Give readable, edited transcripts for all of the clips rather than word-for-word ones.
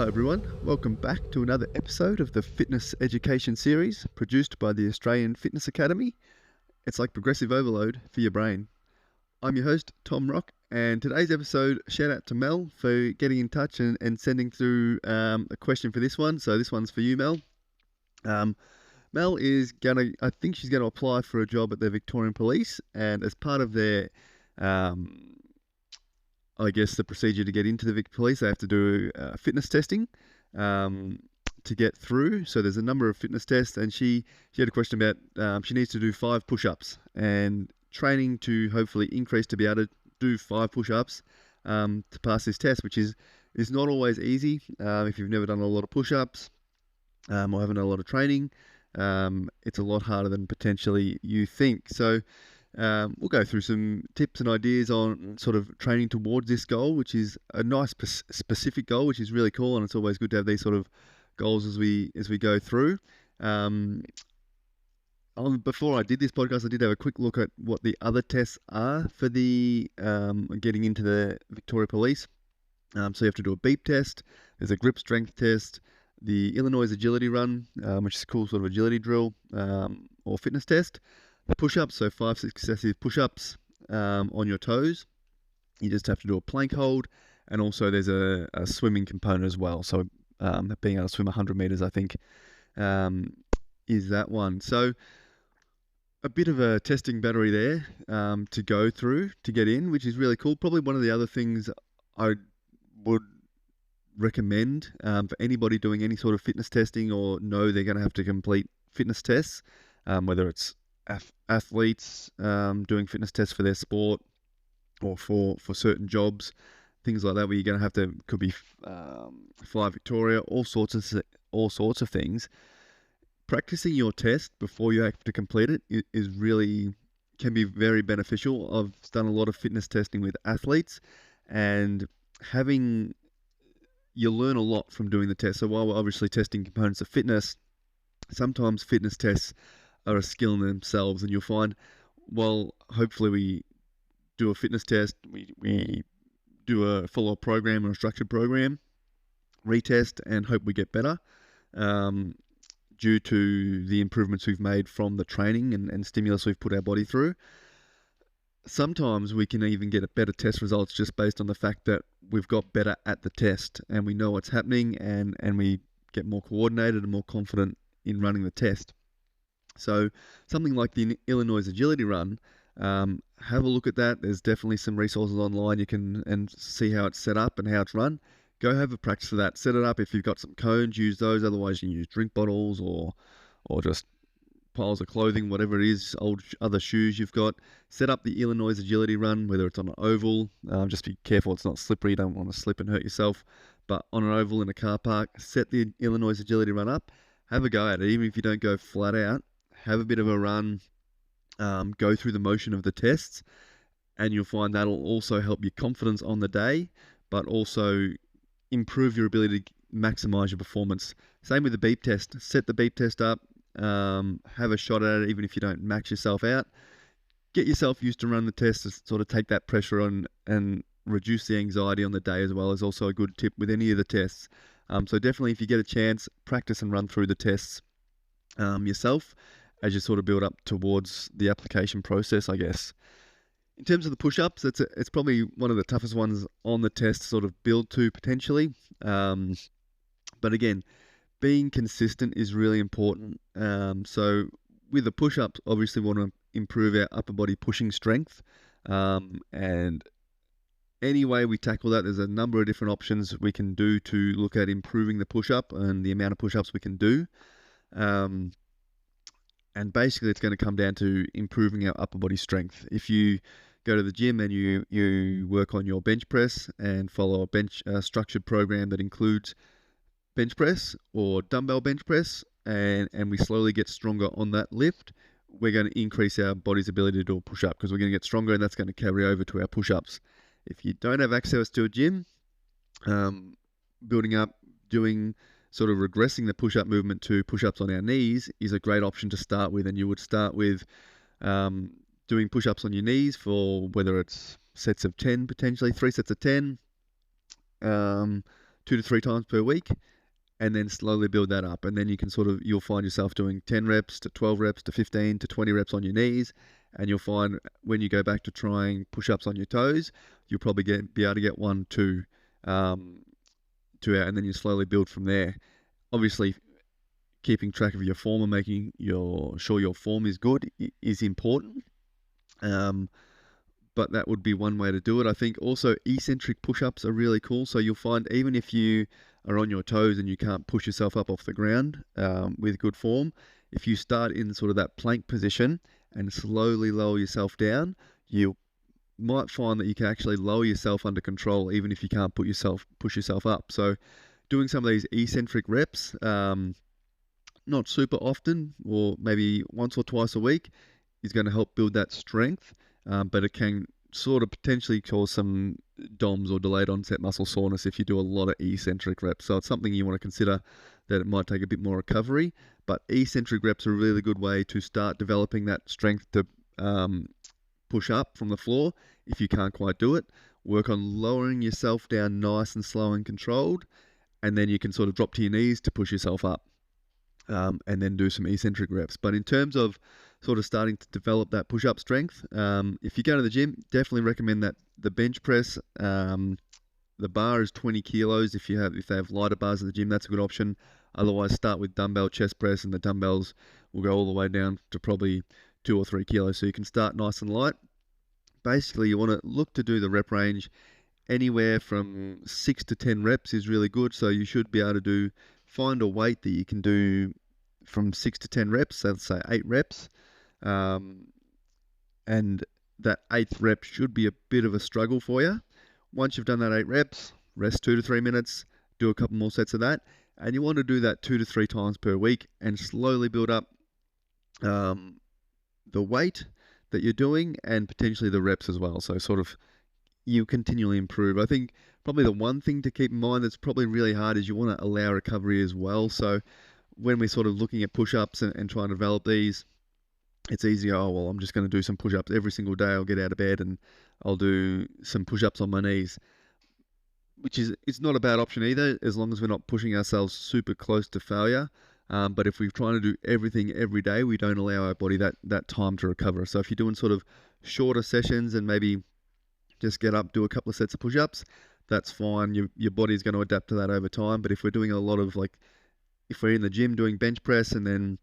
Hello everyone, welcome back to another episode of the Fitness Education Series produced by the Australian Fitness Academy. It's like progressive overload for your brain. I'm your host, Tom Rock, and today's episode, shout out to Mel for getting in touch and sending through a question for this one. So this one's for you, Mel. Mel is I think she's going to apply for a job at the Victorian Police, and as part of their the procedure to get into the Vic Police, they have to do fitness testing to get through. So there's a number of fitness tests, and she had a question about she needs to do 5 push-ups and training to hopefully increase to be able to do 5 push-ups to pass this test, which is not always easy if you've never done a lot of push-ups or haven't done a lot of training. It's a lot harder than potentially you think. So we'll go through some tips and ideas on sort of training towards this goal, which is a nice specific goal, which is really cool, and it's always good to have these sort of goals as we go through. Before I did this podcast, I did have a quick look at what the other tests are for the getting into the Victoria Police. So you have to do a beep test. There's a grip strength test, the Illinois agility run, which is a cool sort of agility drill or fitness test. The push-ups, so 5 successive push-ups on your toes. You just have to do a plank hold, and also there's a swimming component as well. So being able to swim 100 meters, I think, is that one. So a bit of a testing battery there to go through to get in, which is really cool. Probably one of the other things I would recommend for anybody doing any sort of fitness testing or know they're going to have to complete fitness tests, whether it's athletes doing fitness tests for their sport or for certain jobs, things like that, where you're going to have to, could be Fly Victoria, all sorts of things. Practicing your test before you have to complete it can be very beneficial. I've done a lot of fitness testing with athletes, and you learn a lot from doing the test. So while we're obviously testing components of fitness, sometimes fitness tests are a skill in themselves, and you'll find, well, hopefully we do a fitness test, we do a follow program or a structured program, retest, and hope we get better due to the improvements we've made from the training and stimulus we've put our body through. Sometimes we can even get a better test results just based on the fact that we've got better at the test and we know what's happening, and we get more coordinated and more confident in running the test. So something like the Illinois agility run, have a look at that. There's definitely some resources online you can and see how it's set up and how it's run. Go have a practice for that. Set it up. If you've got some cones, use those. Otherwise, you can use drink bottles or just piles of clothing, whatever it is, other shoes you've got. Set up the Illinois agility run, whether it's on an oval. Just be careful it's not slippery. You don't want to slip and hurt yourself. But on an oval in a car park, set the Illinois agility run up. Have a go at it. Even if you don't go flat out, have a bit of a run, go through the motion of the tests, and you'll find that'll also help your confidence on the day, but also improve your ability to maximize your performance. Same with the beep test. Set the beep test up, have a shot at it, even if you don't max yourself out. Get yourself used to run the test to sort of take that pressure on and reduce the anxiety on the day as well, is also a good tip with any of the tests. So definitely, if you get a chance, practice and run through the tests yourself as you sort of build up towards the application process, I guess. In terms of the push-ups, it's probably one of the toughest ones on the test to sort of build to potentially. But again, being consistent is really important. So with the push-ups, obviously we want to improve our upper body pushing strength. And any way we tackle that, there's a number of different options we can do to look at improving the push-up and the amount of push-ups we can do. And basically, it's going to come down to improving our upper body strength. If you go to the gym and you work on your bench press and follow a structured program that includes bench press or dumbbell bench press, and we slowly get stronger on that lift, we're going to increase our body's ability to do a push-up, because we're going to get stronger, and that's going to carry over to our push-ups. If you don't have access to a gym, building up, doing sort of regressing the push-up movement to push-ups on our knees is a great option to start with. And you would start with doing push-ups on your knees for whether it's sets of 10, potentially 3 sets of 10, 2 2 to 3 times per week, and then slowly build that up. And then you'll find yourself doing 10 reps to 12 reps to 15 to 20 reps on your knees. And you'll find when you go back to trying push-ups on your toes, you'll probably be able to get 1, 2, 2 out, and then you slowly build from there. Obviously, keeping track of your form and making sure your form is good is important. But that would be one way to do it. I think also eccentric push-ups are really cool. So you'll find even if you are on your toes and you can't push yourself up off the ground with good form, if you start in sort of that plank position and slowly lower yourself down, you might find that you can actually lower yourself under control even if you can't push yourself up. So doing some of these eccentric reps, not super often, or maybe once or twice a week, is going to help build that strength, but it can sort of potentially cause some DOMS or delayed onset muscle soreness if you do a lot of eccentric reps. So it's something you want to consider, that it might take a bit more recovery, but eccentric reps are a really good way to start developing that strength to push up from the floor if you can't quite do it. Work on lowering yourself down nice and slow and controlled, and then you can sort of drop to your knees to push yourself up. And then do some eccentric reps. But in terms of sort of starting to develop that push-up strength, if you go to the gym, definitely recommend that the bench press, the bar is 20 kilos. If they have lighter bars at the gym, that's a good option. Otherwise, start with dumbbell chest press, and the dumbbells will go all the way down to probably 2 or 3 kilos. So you can start nice and light. Basically, you want to look to do the rep range anywhere from 6 to 10 reps is really good. So you should be able to find a weight that you can do from 6 to 10 reps, so let's say 8 reps, and that 8th rep should be a bit of a struggle for you. Once you've done that 8 reps, rest 2 to 3 minutes, do a couple more sets of that, and you want to do that 2 to 3 times per week and slowly build up the weight that you're doing and potentially the reps as well. So sort of you continually improve. I think probably the one thing to keep in mind that's probably really hard is you want to allow recovery as well. So when we're sort of looking at push-ups and trying to develop these, it's easy. Oh, well, I'm just going to do some push-ups every single day. I'll get out of bed and I'll do some push-ups on my knees, which is, it's not a bad option either, as long as we're not pushing ourselves super close to failure. But if we're trying to do everything every day, we don't allow our body that time to recover. So if you're doing sort of shorter sessions and maybe just get up, do a couple of sets of push-ups, that's fine. Your body's going to adapt to that over time. But if we're doing a lot of, like, if we're in the gym doing bench press and then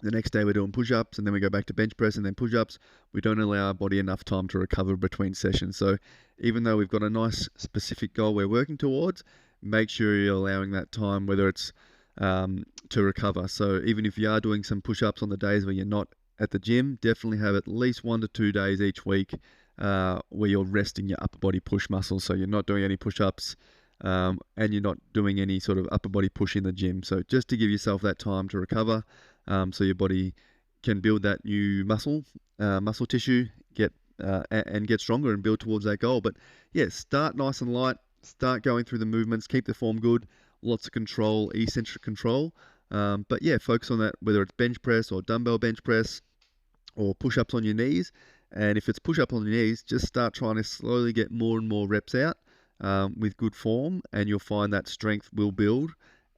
the next day we're doing push-ups and then we go back to bench press and then push-ups, we don't allow our body enough time to recover between sessions. So even though we've got a nice specific goal we're working towards, make sure you're allowing that time, whether it's to recover. So even if you are doing some push-ups on the days where you're not at the gym, definitely have at least 1 to 2 days each week where you're resting your upper body push muscles. So you're not doing any push-ups and you're not doing any sort of upper body push in the gym. So just to give yourself that time to recover, so your body can build that new muscle tissue, and get stronger and build towards that goal. But yeah, start nice and light, start going through the movements, keep the form good, lots of control, eccentric control. But yeah, focus on that, whether it's bench press or dumbbell bench press or push-ups on your knees. And if it's push-up on your knees, just start trying to slowly get more and more reps out with good form, and you'll find that strength will build,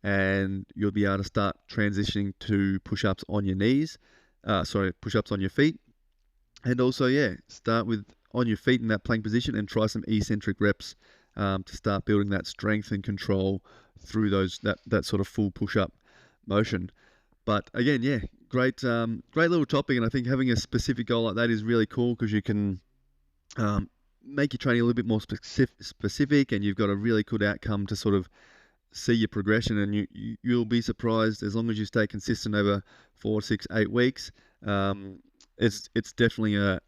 and you'll be able to start transitioning to push-ups on your knees, push-ups on your feet. And also, yeah, start with on your feet in that plank position and try some eccentric reps to start building that strength and control through that sort of full push-up motion. But again, yeah, great little topic, and I think having a specific goal like that is really cool because you can make your training a little bit more specific, and you've got a really good outcome to sort of see your progression, and you'll be surprised as long as you stay consistent over 4, 6, 8 weeks. It's definitely a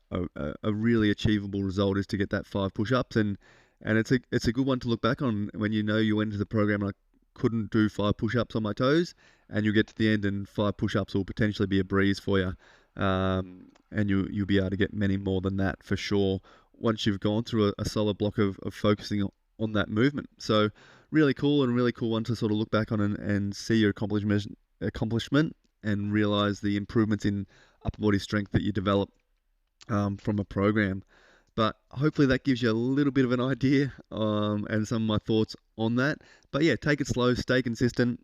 really achievable result is to get that 5 push-ups, and it's a good one to look back on when you know you went into the program and I couldn't do 5 push-ups on my toes, and you get to the end and 5 push-ups will potentially be a breeze for you, and you'll be able to get many more than that for sure once you've gone through a solid block of focusing on that movement. So really cool, and a really cool one to sort of look back on and see your accomplishment and realize the improvements in upper body strength that you develop from a program. But hopefully that gives you a little bit of an idea and some of my thoughts on that. But yeah, take it slow, stay consistent,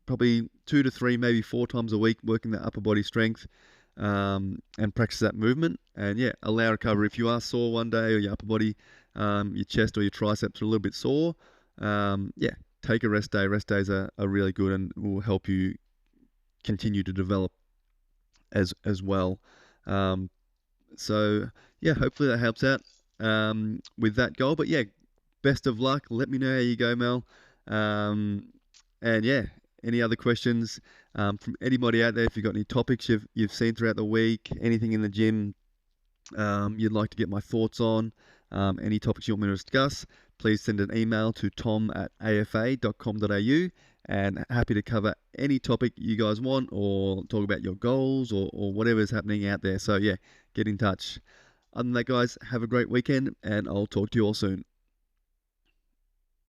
probably 2 to 3, maybe 4 times a week, working that upper body strength and practice that movement. And yeah, allow recovery. If you are sore one day or your upper body, your chest or your triceps are a little bit sore, yeah, take a rest day. Rest days are really good and will help you continue to develop as well. So yeah, hopefully that helps out with that goal. But yeah, best of luck. Let me know how you go, Mel. And yeah, any other questions from anybody out there? If you've got any topics you've seen throughout the week, anything in the gym you'd like to get my thoughts on, any topics you want me to discuss, please send an email to tom@afa.com.au, and happy to cover any topic you guys want or talk about your goals or whatever's happening out there. So yeah, get in touch. Other than that, guys, have a great weekend and I'll talk to you all soon.